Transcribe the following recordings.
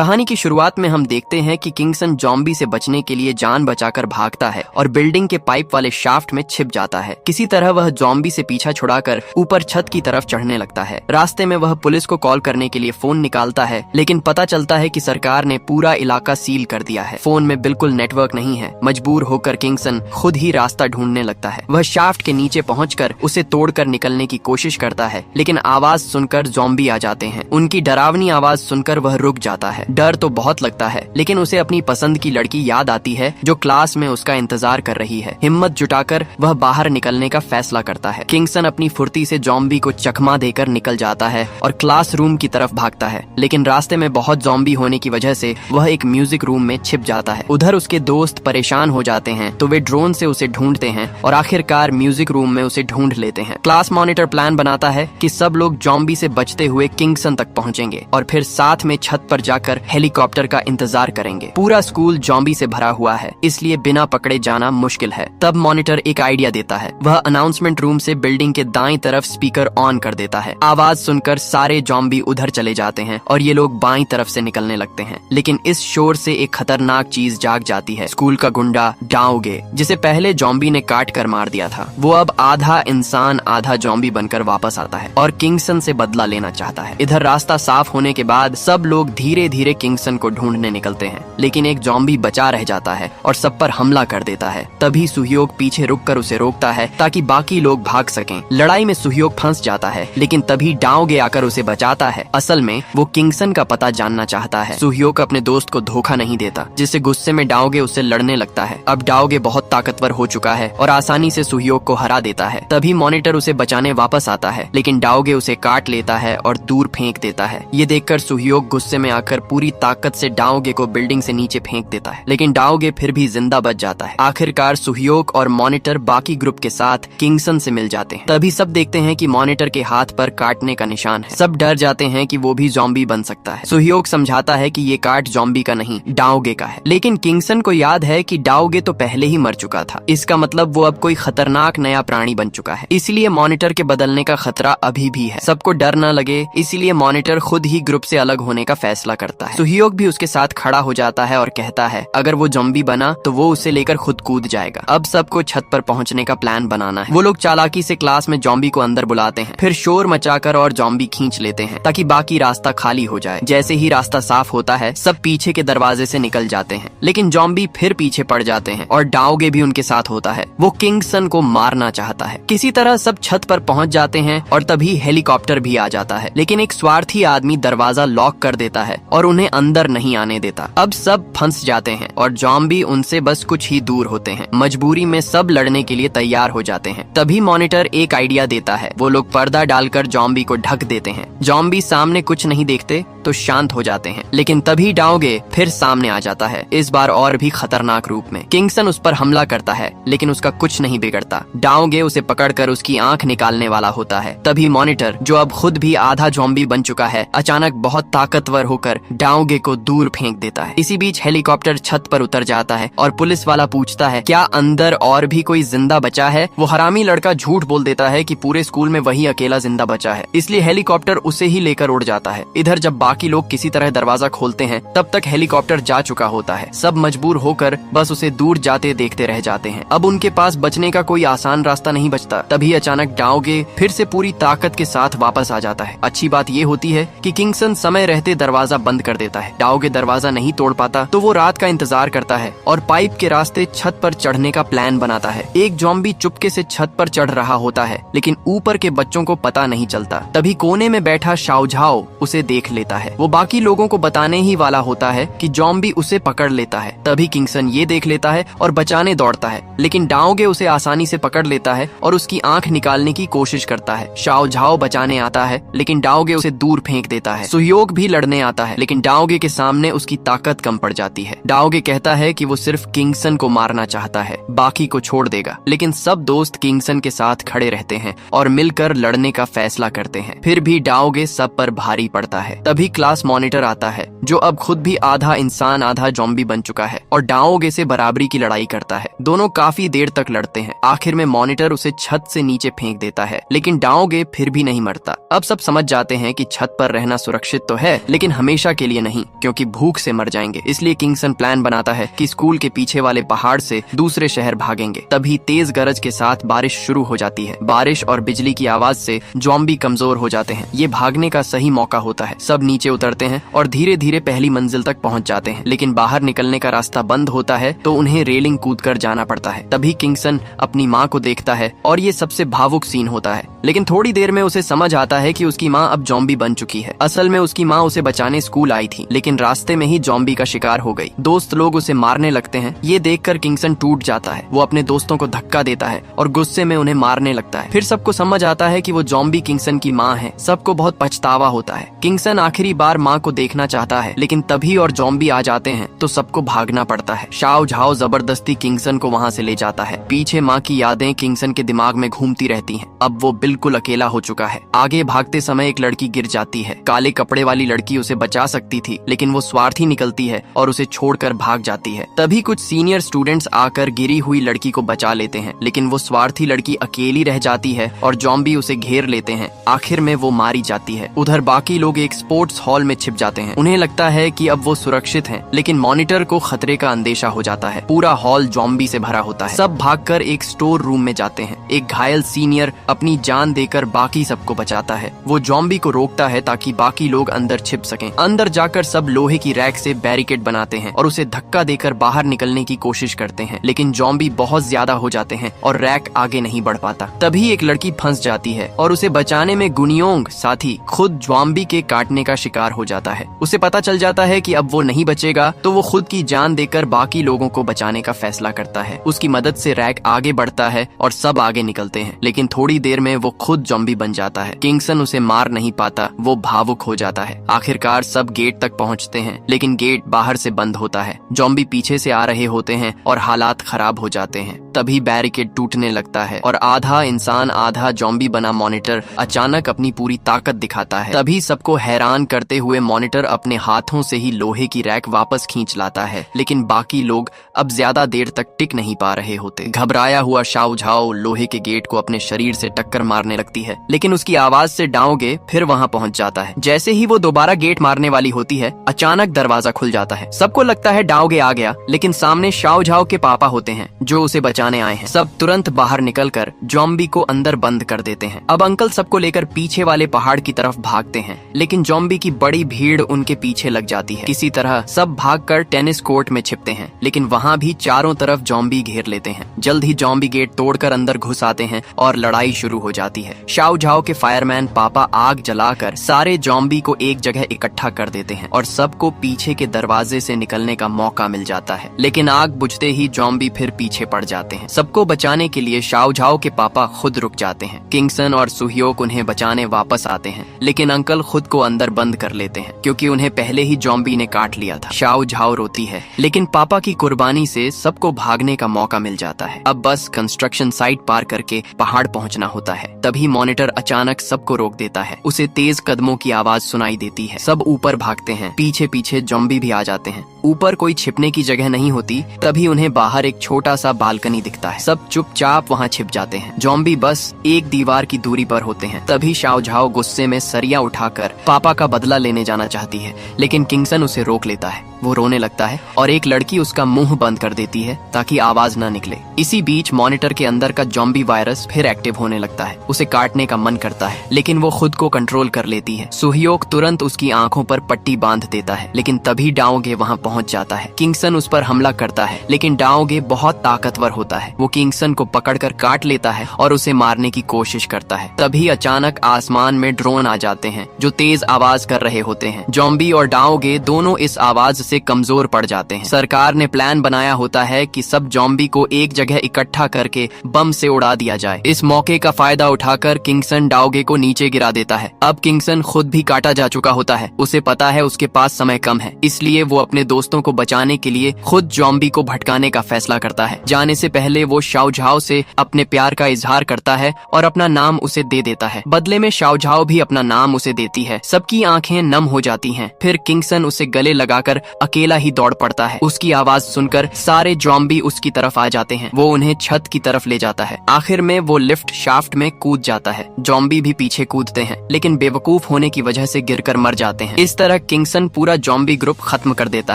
कहानी की शुरुआत में हम देखते हैं कि किंगसन जॉम्बी से बचने के लिए जान बचाकर भागता है और बिल्डिंग के पाइप वाले शाफ्ट में छिप जाता है। किसी तरह वह जॉम्बी से पीछा छुड़ाकर ऊपर छत की तरफ चढ़ने लगता है। रास्ते में वह पुलिस को कॉल करने के लिए फोन निकालता है, लेकिन पता चलता है कि सरकार ने पूरा इलाका सील कर दिया है। फोन में बिल्कुल नेटवर्क नहीं है। मजबूर होकर किंगसन खुद ही रास्ता ढूंढने लगता है। वह शाफ्ट के नीचे पहुंचकर उसे तोड़कर निकलने की कोशिश करता है, लेकिन आवाज सुनकर जॉम्बी आ जाते हैं। उनकी डरावनी आवाज सुनकर वह रुक जाता है। डर तो बहुत लगता है, लेकिन उसे अपनी पसंद की लड़की याद आती है जो क्लास में उसका इंतजार कर रही है। हिम्मत जुटाकर वह बाहर निकलने का फैसला करता है। किंगसन अपनी फुर्ती से जॉम्बी को चकमा देकर निकल जाता है और क्लासरूम की तरफ भागता है, लेकिन रास्ते में बहुत जॉम्बी होने की वजह से वह एक म्यूजिक रूम में छिप जाता है। उधर उसके दोस्त परेशान हो जाते हैं, तो वे ड्रोन से उसे ढूंढते हैं और आखिरकार म्यूजिक रूम में उसे ढूंढ लेते हैं। क्लास मॉनिटर प्लान बनाता है कि सब लोग जॉम्बी से बचते हुए किंगसन तक पहुंचेंगे और फिर साथ में छत पर जाकर हेलीकॉप्टर का इंतजार करेंगे। पूरा स्कूल जॉम्बी से भरा हुआ है, इसलिए बिना पकड़े जाना मुश्किल है। तब मॉनिटर एक आइडिया देता है। वह अनाउंसमेंट रूम से बिल्डिंग के दाईं तरफ स्पीकर ऑन कर देता है। आवाज सुनकर सारे जॉम्बी उधर चले जाते हैं और ये लोग बाईं तरफ से निकलने लगते हैं। लेकिन इस शोर से एक खतरनाक चीज जाग जाती है। स्कूल का गुंडा डाओगे, जिसे पहले जॉम्बी ने काट कर मार दिया था, वो अब आधा इंसान आधा जॉम्बी बनकर वापस आता है और किंगसन से बदला लेना चाहता है। इधर रास्ता साफ होने के बाद सब लोग धीरे धीरे किंगसन को ढूंढने निकलते हैं, लेकिन एक जॉम्बी बचा रह जाता है और सब पर हमला कर देता है। तभी सुहयोग पीछे रुककर उसे रोकता है ताकि बाकी लोग भाग सकें। लड़ाई में सुहयोग फंस जाता है, लेकिन तभी डाओगे आकर उसे बचाता है। असल में वो किंगसन का पता जानना चाहता है। सुहयोग अपने दोस्त को धोखा नहीं देता, जिससे गुस्से में डाओगे उससे लड़ने लगता है। अब डाओगे बहुत ताकतवर हो चुका है और आसानी से सुहयोग को हरा देता है। तभी मॉनिटर उसे बचाने वापस आता है, लेकिन डाओगे उसे काट लेता है और दूर फेंक देता है। ये देखकर सुहयोग गुस्से में आकर पूरी ताकत से डाओगे को बिल्डिंग से नीचे फेंक देता है, लेकिन डाओगे फिर भी जिंदा बच जाता है। आखिरकार सुहयोग और मॉनिटर बाकी ग्रुप के साथ किंगसन से मिल जाते हैं। तभी सब देखते हैं कि मॉनिटर के हाथ पर काटने का निशान है। सब डर जाते हैं कि वो भी जॉम्बी बन सकता है। सुहयोग समझाता है कि ये काट जॉम्बी का नहीं, डाओगे का है, लेकिन किंगसन को याद है कि डाओगे तो पहले ही मर चुका था। इसका मतलब वो अब कोई खतरनाक नया प्राणी बन चुका है, इसलिए मॉनिटर के बदलने का खतरा अभी भी है। सबको डर न लगे, इसलिए मॉनिटर खुद ही ग्रुप से अलग होने का फैसला करता है। सुहयोग भी उसके साथ खड़ा हो जाता है और कहता है अगर वो जॉम्बी बना तो वो उसे लेकर खुद कूद जाएगा। अब सबको छत पर पहुंचने का प्लान बनाना है। वो लोग चालाकी से क्लास में जॉम्बी को अंदर बुलाते हैं, फिर शोर मचाकर और जॉम्बी खींच लेते हैं ताकि बाकी रास्ता खाली हो जाए। जैसे ही रास्ता साफ होता है, सब पीछे के दरवाजे से निकल जाते हैं, लेकिन जॉम्बी फिर पीछे पड़ जाते हैं और डाओगे भी उनके साथ होता है। वो किंगसन को मारना चाहता है। किसी तरह सब छत पर पहुंच जाते हैं और तभी हेलीकॉप्टर भी आ जाता है, लेकिन एक स्वार्थी आदमी दरवाजा लॉक कर देता है और उन्हें अंदर नहीं आने देता। अब सब फंस जाते हैं और जॉम्बी उनसे बस कुछ ही दूर होते हैं। मजबूरी में सब लड़ने के लिए तैयार हो जाते हैं। तभी मॉनिटर एक आइडिया देता है। वो लोग पर्दा डालकर जॉम्बी को ढक देते हैं। जॉम्बी सामने कुछ नहीं देखते तो शांत हो जाते हैं, लेकिन तभी डाओगे फिर सामने आ जाता है, इस बार और भी खतरनाक रूप में। किंगसन उस पर हमला करता है, लेकिन उसका कुछ नहीं बिगड़ता। डाओगे उसे पकड़कर उसकी आंख निकालने वाला होता है। तभी मॉनिटर, जो अब खुद भी आधा जॉम्बी बन चुका है, अचानक बहुत ताकतवर होकर डाओगे को दूर फेंक देता है। इसी बीच हेलीकॉप्टर छत पर उतर जाता है और पुलिस वाला पूछता है क्या अंदर और भी कोई जिंदा बचा है। वो हरामी लड़का झूठ बोल देता है कि पूरे स्कूल में वही अकेला जिंदा बचा है, इसलिए हेलीकॉप्टर उसे ही लेकर उड़ जाता है। इधर जब बाकी लोग किसी तरह दरवाजा खोलते हैं, तब तक हेलीकॉप्टर जा चुका होता है। सब मजबूर होकर बस उसे दूर जाते देखते रह जाते हैं। अब उनके पास बचने का कोई आसान रास्ता नहीं बचता। तभी अचानक डाओगे फिर से पूरी ताकत के साथ वापस आ जाता है। अच्छी बात ये होती है कि किंगसन समय रहते दरवाजा बंद कर देता है। डाओगे दरवाजा नहीं तोड़ पाता तो वो रात का इंतजार करता है और पाइप के रास्ते छत पर चढ़ने का प्लान बनाता है। एक जॉम्बी चुपके से छत पर चढ़ रहा होता है, लेकिन ऊपर के बच्चों को पता नहीं चलता। तभी कोने में बैठा शाओझाओ उसे देख लेता है। वो बाकी लोगों को बताने ही वाला होता है कि जॉम्बी उसे पकड़ लेता है। तभी किंगसन ये देख लेता है और बचाने दौड़ता है, लेकिन डाओगे उसे आसानी से पकड़ लेता है और उसकी आंख निकालने की कोशिश करता है। शाओझाओ बचाने आता है, लेकिन डाओगे उसे दूर फेंक देता है। सुहयोग भी लड़ने आता है, लेकिन डाओगे के सामने उसकी ताकत कम पड़ जाती है। डाओगे कहता है कि वो सिर्फ किंगसन को मारना चाहता है, बाकी को छोड़ देगा। लेकिन सब दोस्त किंगसन के साथ खड़े रहते हैं और मिलकर लड़ने का फैसला करते हैं। फिर भी डाओगे सब पर भारी पड़ता है। तभी क्लास मॉनिटर आता है, जो अब खुद भी आधा इंसान आधा जॉम्बी बन चुका है और डाओगे से बराबरी की लड़ाई करता है। दोनों काफी देर तक लड़ते हैं। आखिर में मॉनिटर उसे छत से नीचे फेंक देता है, लेकिन डाओगे फिर भी नहीं मरता। अब सब समझ जाते हैं कि छत पर रहना सुरक्षित तो है, लेकिन हमेशा के लिए नहीं, क्योंकि भूख से मर जाएंगे। इसलिए किंगसन प्लान बनाता है कि स्कूल के पीछे वाले पहाड़ से दूसरे शहर भागेंगे। तभी तेज गरज के साथ बारिश शुरू हो जाती है। बारिश और बिजली की आवाज से ज़ॉम्बी कमजोर हो जाते हैं। ये भागने का सही मौका होता है। सब नीचे उतरते हैं और धीरे धीरे पहली मंजिल तक पहुंच जाते हैं, लेकिन बाहर निकलने का रास्ता बंद होता है तो उन्हें रेलिंग कूदकर जाना पड़ता है। तभी किंगसन अपनी माँ को देखता है और ये सबसे भावुक सीन होता है। लेकिन थोड़ी देर में उसे समझ आता है कि उसकी माँ अब ज़ॉम्बी बन चुकी है। असल में उसकी माँ उसे बचाने स्कूल आई थी, लेकिन रास्ते में ही ज़ॉम्बी का शिकार हो गई। दोस्त लोग उसे मारने लगते हैं। ये देखकर किंगसन टूट जाता है। वो अपने दोस्तों को धक्का देता है और गुस्से में उन्हें मारने लगता है। फिर सबको समझ आता है कि वो ज़ॉम्बी किंगसन की माँ है। सबको बहुत पछतावा होता है। किंगसन आखिरी बार माँ को देखना चाहता है, लेकिन तभी और ज़ॉम्बी आ जाते हैं तो सबको भागना पड़ता है। शाओ झाओ जबरदस्ती किंगसन को वहाँ से ले जाता है। पीछे माँ की यादें किंगसन के दिमाग में घूमती रहती हैं। अब वो बिल्कुल अकेला हो चुका है। आगे भागते समय एक लड़की गिर जाती है। काले कपड़े वाली लड़की उसे बचा सकती थी, लेकिन वो स्वार्थी निकलती है और उसे छोड़कर भाग जाती है। तभी कुछ सीनियर स्टूडेंट्स आकर गिरी हुई लड़की को बचा लेते हैं, लेकिन वो स्वार्थी लड़की अकेली रह जाती है और ज़ॉम्बी उसे घेर लेते हैं। आखिर में वो मारी जाती है। उधर बाकी लोग एक स्पोर्ट्स हॉल में छिप जाते हैं। उन्हें लगता है कि अब वो सुरक्षित हैं, लेकिन मॉनिटर को खतरे का अंदेशा हो जाता है। पूरा हॉल ज़ॉम्बी से भरा होता है। सब भागकर एक स्टोर रूम में जाते हैं। एक घायल सीनियर अपनी जान देकर बाकी सबको बचाता है। वो ज़ॉम्बी को रोकता है ताकि बाकी लोग अंदर छिप सकें। अंदर जाकर सब लोहे की रैक से बैरिकेड बनाते हैं और उसे धक्का देकर बाहर निकलने की कोशिश करते हैं, लेकिन ज़ॉम्बी बहुत ज्यादा हो जाते हैं और रैक आगे नहीं बढ़ पाता। तभी एक लड़की फंस जाती है और उसे बचाने में गुनियोंग साथी खुद ज़ॉम्बी के काटने का शिकार हो जाता है। उसे पता चल जाता है कि अब वो नहीं बचेगा, तो वो खुद की जान देकर बाकी लोगों को बचाने का फैसला करता है। उसकी मदद से रैक आगे बढ़ता है और सब आगे निकलते हैं, लेकिन थोड़ी देर में वो खुद ज़ॉम्बी बन जाता है। किंगसन उसे मार नहीं पाता। वो भावुक हो जाता है। आखिरकार सब गेट तक पहुंचते हैं, लेकिन गेट बाहर से बंद होता है। ज़ॉम्बी पीछे से आ रहे होते हैं और हालात खराब हो जाते हैं। तभी बैरिकेड टूटने लगता है और आधा इंसान आधा ज़ॉम्बी बना मॉनिटर अचानक अपनी पूरी ताकत दिखाता है। तभी सबको हैरान करते हुए मॉनिटर अपने हाथों से ही लोहे की रैक वापस खींच लाता है, लेकिन बाकी लोग अब ज्यादा देर तक टिक नहीं पा रहे होते। घबराया हुआ शाओ झाओ लोहे के गेट को अपने शरीर से टक्कर मारने लगती है, लेकिन उसकी आवाज से डाओगे फिर वहाँ पहुँच जाता है। जैसे ही वो दोबारा गेट मारने वाली होती है, अचानक दरवाजा खुल जाता है। सबको लगता है डाओगे आ गया, लेकिन सामने शाओ झाओ के पापा होते हैं जो उसे बचाने आए हैं। सब तुरंत बाहर निकलकर ज़ॉम्बी को अंदर बंद कर देते हैं। अब अंकल सबको लेकर पीछे वाले पहाड़ की तरफ भागते हैं, लेकिन ज़ॉम्बी की बड़ी भीड़ उनके पीछे लग जाती है। किसी तरह सब भागकर टेनिस कोर्ट में छिपते हैं, लेकिन वहाँ भी चारों तरफ ज़ॉम्बी घेर लेते हैं। जल्द ही ज़ॉम्बी गेट तोड़कर अंदर घुस आते हैं और लड़ाई शुरू हो जाती है। शाओ झाओ के फायरमैन पापा आग जलाकर सारे ज़ॉम्बी को एक जगह इकट्ठा कर देते हैं और सबको पीछे के दरवाजे से निकलने का मौका मिल जाता है, लेकिन आग बुझते ही ज़ॉम्बी फिर पीछे पड़ जाते हैं। सबको बचाने के लिए शाओ झाओ के पापा खुद रुक जाते हैं। किंगसन और सुहियोक उन्हें बचाने वापस आते हैं, लेकिन अंकल खुद को अंदर बंद कर लेते हैं क्योंकि उन्हें पहले ही ज़ॉम्बी ने काट लिया था। शाओ झाओ रोती है, लेकिन पापा की कुर्बानी से सबको भागने का मौका मिल जाता है। अब बस कंस्ट्रक्शन साइट पार करके पहाड़ पहुंचना होता है। तभी मॉनिटर अचानक सबको रोक देता है। उसे तेज कदमों की आवाज सुनाई देती है। सब ऊपर भागते हैं। पीछे पीछे ज़ॉम्बी भी आ जाते हैं। ऊपर कोई छिपने की जगह नहीं होती। तभी उन्हें बाहर एक छोटा सा बालकनी दिखता है। सब चुपचाप वहाँ छिप जाते हैं। ज़ॉम्बी बस एक दीवार की दूरी पर होते हैं। तभी शाओ झाओ गुस्से में सरिया उठाकर पापा का बदला लेने जाना चाहती है, लेकिन किंगसन उसे रोक लेता है। वो रोने लगता है और एक लड़की उसका मुंह बंद कर देती है ताकि आवाज न निकले। इसी बीच मॉनिटर के अंदर का ज़ॉम्बी वायरस फिर एक्टिव होने लगता है। उसे काटने का मन करता है, लेकिन वो खुद को कंट्रोल कर लेती है। सुहियोक तुरंत उसकी आंखों पर पट्टी बांध देता है, लेकिन तभी डाओगे वहाँ पहुँच जाता है। किंगसन उस पर हमला करता है, लेकिन डाओगे बहुत ताकतवर होता है। वो किंगसन को पकड़कर काट लेता है और उसे मारने की कोशिश करता है। तभी अचानक आसमान में ड्रोन आ जाते हैं जो तेज आवाज कर रहे होते हैं। ज़ॉम्बी और डाओगे दोनों इस आवाज से कमजोर पड़ जाते हैं। सरकार ने प्लान बनाया होता है कि सब ज़ॉम्बी को एक जगह इकट्ठा करके बम से उड़ा दिया जाए। इस मौके का फायदा उठाकर किंगसन डाओगे को नीचे गिरा देता है। अब किंगसन खुद भी काटा जा चुका होता है। उसे पता है उसके पास समय कम है, इसलिए वो अपने दोस्तों को बचाने के लिए खुद ज़ॉम्बी को भटकाने का फैसला करता है। जाने से पहले वो शाओझाओ से अपने प्यार का इजहार करता है और अपना नाम उसे दे देता है। बदले में शाओझाओ भी अपना नाम उसे देती है। सबकी आंखें नम हो जाती हैं। फिर किंगसन उसे गले लगाकर अकेला ही दौड़ पड़ता है। उसकी आवाज सुनकर सारे ज़ॉम्बी उसकी तरफ आ जाते हैं। वो उन्हें छत की तरफ ले जाता है। आखिर में वो लिफ्ट शाफ्ट में कूद जाता है। ज़ॉम्बी भी पीछे कूदते हैं, लेकिन बेवकूफ होने की वजह से गिरकर मर जाते हैं। इस तरह किंगसन पूरा ज़ॉम्बी ग्रुप खत्म कर देता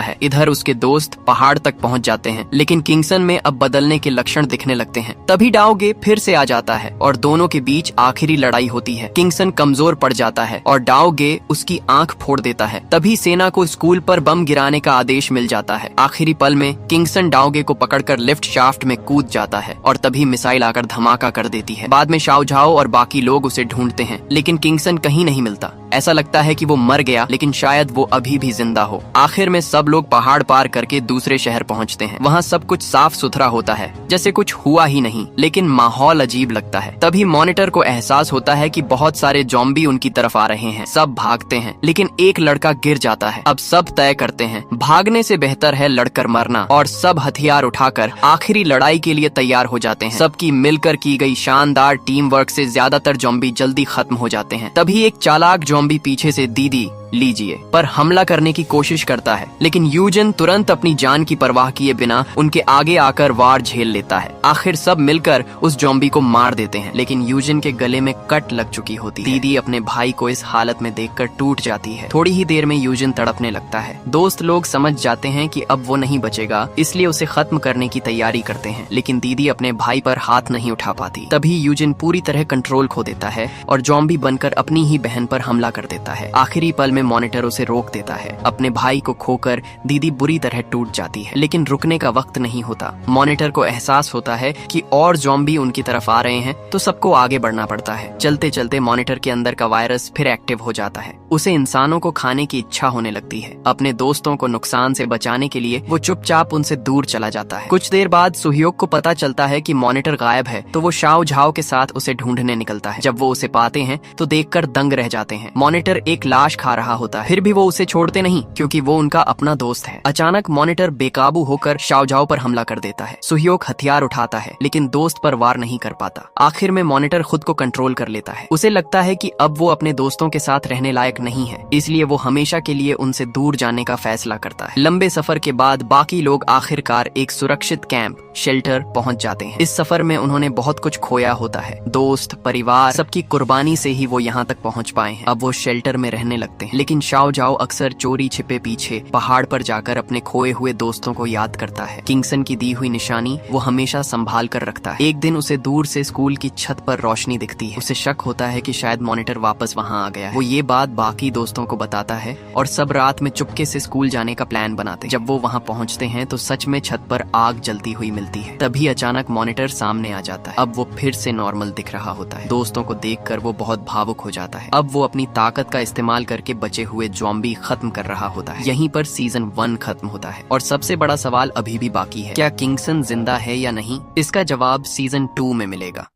है। इधर उसके दोस्त पहाड़ तक पहुंच जाते हैं, लेकिन किंगसन में अब बदलने के लक्षण दिखने लगते हैं। तभी डाओगे फिर से आ जाता है और दोनों के बीच आखिरी लड़ाई होती है। किंगसन कमजोर पड़ जाता है और डाओगे उसकी आंख फोड़ देता है। तभी सेना को स्कूल पर बम गिराने का आदेश मिल जाता है। आखिरी पल में किंगसन डाओगे को पकड़कर लिफ्ट शाफ्ट में कूद जाता है और तभी मिसाइल आकर धमाका कर देती है। बाद में शाओझाओ और बाकी लोग उसे ढूंढते हैं, लेकिन किंगसन कहीं नहीं मिलता। ऐसा लगता है कि वो मर गया, लेकिन शायद वो अभी भी जिंदा हो। आखिर में सब लोग पहाड़ पार करके दूसरे शहर पहुंचते हैं। वहाँ सब कुछ साफ सुथरा होता है, जैसे कुछ हुआ ही नहीं, लेकिन माहौल अजीब लगता है। तभी मॉनिटर को एहसास होता है कि बहुत सारे ज़ॉम्बी उनकी तरफ आ रहे हैं। सब भागते हैं, लेकिन एक लड़का गिर जाता है। अब सब तय करते हैं भागने से बेहतर है लड़कर मरना, और सब हथियार उठाकर आखिरी लड़ाई के लिए तैयार हो जाते हैं। सबकी मिलकर की गई शानदार टीम वर्क से ज्यादातर ज़ॉम्बी जल्दी खत्म हो जाते हैं। तभी एक चालाक ज़ॉम्बी पीछे से दीदी लीजिए पर हमला करने की कोशिश करता है, लेकिन यूजन तुरंत अपनी जान की परवाह किए बिना उनके आगे आकर वार झेल लेता है। आखिर सब मिलकर उस ज़ॉम्बी को मार देते हैं, लेकिन यूजन के गले में कट लग चुकी होती है। दीदी अपने भाई को इस हालत में देखकर टूट जाती है। थोड़ी ही देर में यूजन तड़पने लगता है। दोस्त लोग समझ जाते हैं कि अब वो नहीं बचेगा, इसलिए उसे खत्म करने की तैयारी करते हैं, लेकिन दीदी अपने भाई पर हाथ नहीं उठा पाती। तभी यूजन पूरी तरह कंट्रोल खो देता है और ज़ॉम्बी बनकर अपनी ही बहन पर हमला कर देता है। आखिरी पल में मॉनिटर उसे रोक देता है। अपने भाई को खोकर दीदी बुरी तरह टूट जाती है, लेकिन रुकने का वक्त नहीं होता। मॉनिटर को एहसास होता है कि और ज़ॉम्बी उनकी तरफ आ रहे हैं, तो सबको आगे बढ़ना पड़ता है। चलते चलते मॉनिटर के अंदर का वायरस फिर एक्टिव हो जाता है। उसे इंसानों को खाने की इच्छा होने लगती है। अपने दोस्तों को नुकसान से बचाने के लिए वो चुपचाप उनसे दूर चला जाता है। कुछ देर बाद सुहयोग को पता चलता है कि मॉनिटर गायब है, तो वो शाओझाओ के साथ उसे ढूंढने निकलता है। जब वो उसे पाते हैं तो देखकर दंग रह जाते हैं। मॉनिटर एक लाश खा रहा होता है, फिर भी वो उसे छोड़ते नहीं, क्योंकि वो उनका अपना दोस्त है। अचानक मॉनिटर बेकाबू होकर शाओझाओ पर हमला कर देता है। सुहयोग हथियार उठाता है, लेकिन दोस्त पर वार नहीं कर पाता। आखिर में मॉनिटर खुद को कंट्रोल कर लेता है। उसे लगता है कि अब वो अपने दोस्तों के साथ रहने लायक नहीं है, इसलिए वो हमेशा के लिए उनसे दूर जाने का फैसला करता है। लंबे सफर के बाद बाकी लोग आखिरकार एक सुरक्षित कैंप शेल्टर पहुंच जाते हैं। इस सफर में उन्होंने बहुत कुछ खोया होता है। दोस्त, परिवार, सबकी कुर्बानी से ही वो यहाँ तक पहुँच पाए हैं। अब वो शेल्टर में रहने लगते हैं, लेकिन शाओझाओ अक्सर चोरी छिपे पीछे पहाड़ पर जाकर अपने खोए हुए दोस्तों को याद करता है। किंगसन की दी हुई निशानी वो हमेशा संभाल कर रखता है। एक दिन उसे दूर से स्कूल की छत पर रोशनी दिखती है। उसे शक होता है कि शायद मॉनिटर वापस वहाँ आ गया है। वो ये बात बाकी दोस्तों को बताता है और सब रात में चुपके से स्कूल जाने का प्लान बनाते हैं। जब वो वहाँ पहुँचते हैं तो सच में छत पर आग जलती हुई मिलती है। तभी अचानक मॉनिटर सामने आ जाता है। अब वो फिर से नॉर्मल दिख रहा होता है। दोस्तों को देखकर वो बहुत भावुक हो जाता है। अब वो अपनी ताकत का इस्तेमाल करके बचे हुए ज़ॉम्बी खत्म कर रहा होता है। यहीं पर सीजन 1 खत्म होता है और सबसे बड़ा सवाल अभी भी बाकी है, क्या किंगसन जिंदा है या नहीं? इसका जवाब सीजन 2 में मिलेगा।